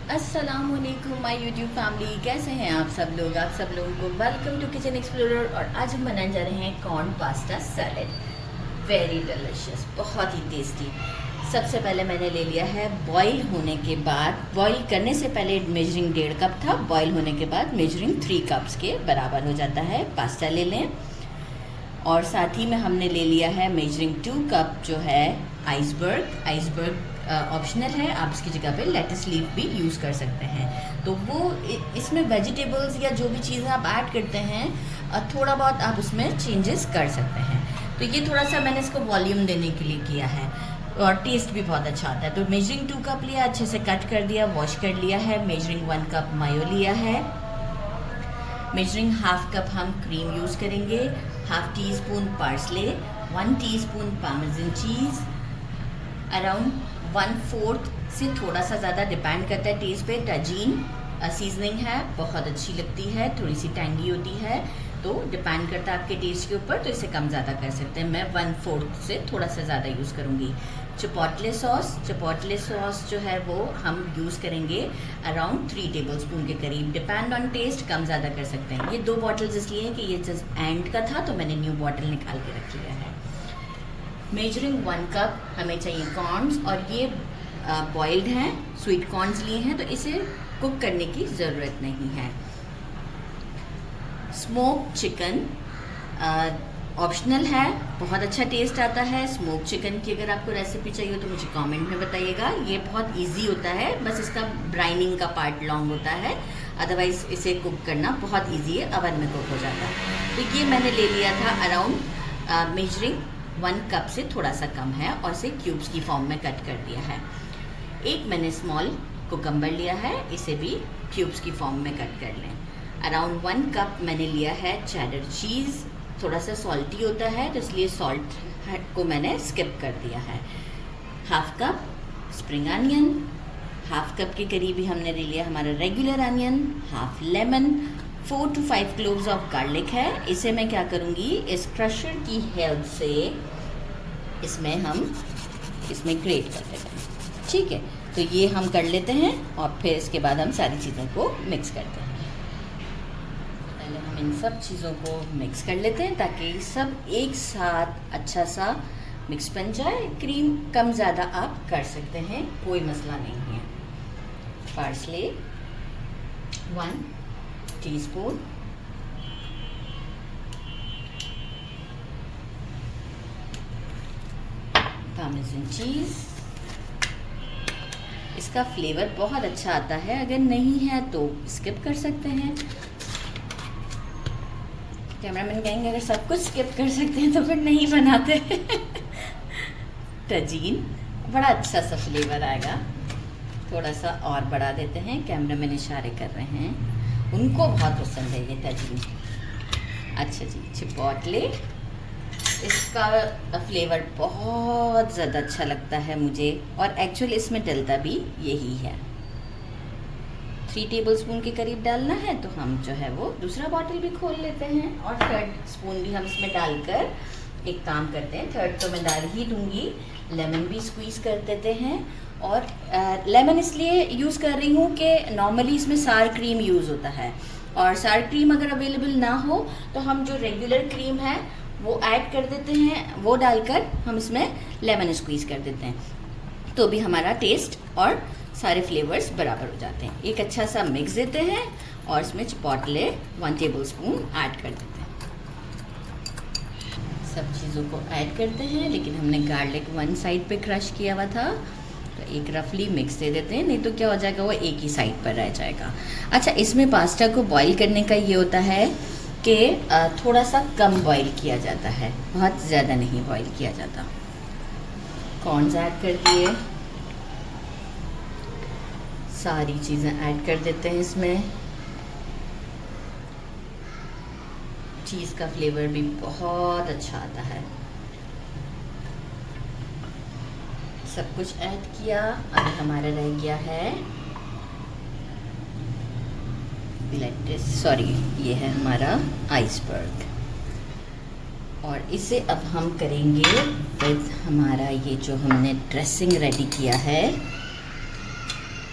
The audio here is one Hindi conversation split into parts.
अस्सलामुअलैकुम माय यूट्यूब फैमिली, कैसे हैं आप सब लोग। आप सब लोगों को वेलकम टू किचन एक्सप्लोरर। और आज हम बनाने जा रहे हैं corn pasta salad. Very delicious, बहुत ही टेस्टी। सबसे पहले मैंने ले लिया है बॉईल होने के बाद, बॉईल करने से पहले मेजरिंग 1.5 कप था, बॉईल होने के बाद मेजरिंग 3 कप्स के बराबर हो जाता है। पास्ता ले लें। और साथ ही में हमने ले लिया है मेजरिंग 2 कप जो है आइसबर्ग ऑप्शनल है, आप इसकी जगह पे लेट्स लीफ भी यूज़ कर सकते हैं। तो वो इसमें वेजिटेबल्स या जो भी चीज़ें आप ऐड करते हैं थोड़ा बहुत आप उसमें चेंजेस कर सकते हैं। तो ये थोड़ा सा मैंने इसको वॉल्यूम देने के लिए किया है और टेस्ट भी बहुत अच्छा आता है। तो मेजरिंग 2 कप लिया, अच्छे से कट कर दिया, वॉश कर लिया है। मेजरिंग 1 कप मायो लिया है। मेजरिंग 1/2 कप हम क्रीम यूज़ करेंगे। 1/2 teaspoon parsley, 1 teaspoon Parmesan cheese, around 1/4 से थोड़ा सा ज़्यादा, डिपेंड करता है टेस्ट पे, टजीन सीजनिंग है, बहुत अच्छी लगती है, थोड़ी सी टैंगी होती है, तो डिपेंड करता है आपके टेस्ट के ऊपर, तो इसे कम ज़्यादा कर सकते हैं। मैं 1/4 से थोड़ा सा ज़्यादा यूज़ करूँगी। चिपोटले सॉस जो है वो हम यूज़ करेंगे अराउंड 3 टेबलस्पून के करीब, डिपेंड ऑन टेस्ट, कम ज़्यादा कर सकते हैं। ये 2 बॉटल्स इसलिए हैं कि ये जस्ट एंड का था तो मैंने न्यू बॉटल निकाल के रख लिया है। मेजरिंग 1 कप हमें चाहिए कॉर्न्स, और ये बॉइल्ड हैं, स्वीट कॉर्न्स लिए हैं, तो इसे कुक करने की ज़रूरत नहीं है। स्मोक चिकन ऑप्शनल है, बहुत अच्छा टेस्ट आता है। स्मोक चिकन की अगर आपको रेसिपी चाहिए तो मुझे कमेंट में बताइएगा। ये बहुत इजी होता है, बस इसका ब्राइनिंग का पार्ट लॉन्ग होता है, अदरवाइज़ इसे कुक करना बहुत इजी है, अवन में कुक हो जाता है। तो ये मैंने ले लिया था अराउंड मेजरिंग 1 कप से थोड़ा सा कम है, और इसे क्यूब्स की फॉर्म में कट कर दिया है। एक मैंने स्मॉल कुकम्बर लिया है, इसे भी क्यूब्स की फॉर्म में कट कर लें। अराउंड 1 कप मैंने लिया है चेडर चीज़, थोड़ा सा सॉल्टी होता है तो इसलिए सॉल्ट को मैंने स्किप कर दिया है। 1/2 कप स्प्रिंग अनियन, 1/2 कप के करीब ही हमने ले लिया हमारा regular onion, 1/2 lemon, 4 to 5 cloves of garlic है। इसे मैं क्या करूँगी, इस क्रशर की हेल्प से इसमें ग्रेट कर देते हैं। ठीक है, तो ये हम कर लेते हैं और फिर इसके बाद हम सारी चीज़ों को मिक्स करते हैं। पहले हम इन सब चीज़ों को मिक्स कर लेते हैं ताकि सब एक साथ अच्छा सा मिक्स बन जाए। क्रीम कम ज़्यादा आप कर सकते हैं, कोई मसला नहीं है। पार्सले 1 टीस्पून, पार्मेसन चीज़, इसका फ्लेवर बहुत अच्छा आता है, अगर नहीं है तो स्किप कर सकते हैं। कैमरामैन कहेंगे अगर सब कुछ स्किप कर सकते हैं तो फिर नहीं बनाते। तजीन, बड़ा अच्छा सा फ्लेवर आएगा। थोड़ा सा और बढ़ा देते हैं, कैमरामैन इशारे कर रहे हैं, उनको बहुत पसंद है ये तजीन। अच्छा जी, चिपोटले, इसका फ्लेवर बहुत ज़्यादा अच्छा लगता है मुझे, और एक्चुअली इसमें डलता भी यही है। 3 टेबलस्पून के करीब डालना है, तो हम जो है वो दूसरा बॉटल भी खोल लेते हैं, और 3rd स्पून भी हम इसमें डालकर एक काम करते हैं। 3rd तो मैं डाल ही दूँगी, लेमन भी स्क्वीज़ कर देते हैं। और लेमन इसलिए यूज़ कर रही हूँ कि नॉर्मली इसमें सार क्रीम यूज़ होता है, और सार क्रीम अगर अवेलेबल ना हो तो हम जो रेगुलर क्रीम है वो ऐड कर देते हैं, वो डालकर हम इसमें लेमन स्क्वीज़ कर देते हैं, तो भी हमारा टेस्ट और सारे फ्लेवर्स बराबर हो जाते हैं। एक अच्छा सा मिक्स देते हैं और इसमें चिपोटले 1 टेबलस्पून ऐड कर देते हैं। सब चीज़ों को ऐड करते हैं, लेकिन हमने गार्लिक 1 साइड पे क्रश किया हुआ था, तो एक रफली मिक्स दे देते हैं, नहीं तो क्या हो जाएगा, वो एक ही साइड पर रह जाएगा। अच्छा, इसमें पास्ता को बॉईल करने का ये होता है कि थोड़ा सा कम बॉईल किया जाता है, बहुत ज़्यादा नहीं बॉईल किया जाता। कॉर्न्स ऐड कर दिए, सारी चीज़ें ऐड कर देते हैं इसमें। चीज़ का फ्लेवर भी बहुत अच्छा आता है। सब कुछ ऐड किया, अब हमारा रह गया है ये है हमारा आइसबर्ग, और इसे अब हम करेंगे विद हमारा ये जो हमने ड्रेसिंग रेडी किया है,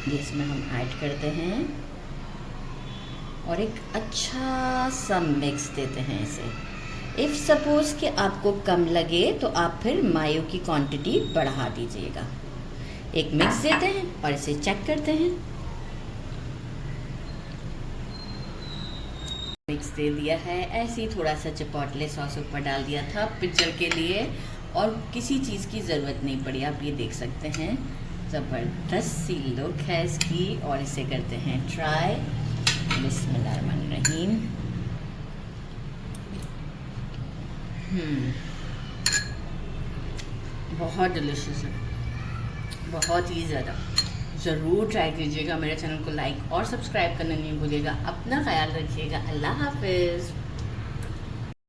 ये इसमें हम ऐड करते हैं और एक अच्छा सा मिक्स देते हैं इसे। इफ़ सपोज़ कि आपको कम लगे तो आप फिर मायो की क्वांटिटी बढ़ा दीजिएगा। एक मिक्स देते हैं और इसे चेक करते हैं। मिक्स दे दिया है, ऐसे ही थोड़ा सा चिपोटले सॉस ऊपर डाल दिया था पिक्चर के लिए और किसी चीज़ की ज़रूरत नहीं पड़ी। आप ये देख सकते हैं, ज़बरदस्त सी लुक है इसकी और इसे करते हैं ट्राई। बिस्मिल्लाहिर्रहमानिर्रहीम। बहुत डिलीशियस है, बहुत ही ज़्यादा। ज़रूर ट्राई कीजिएगा। मेरे चैनल को लाइक और सब्सक्राइब करना नहीं भूलिएगा। अपना ख्याल रखिएगा। अल्लाह हाफिज़।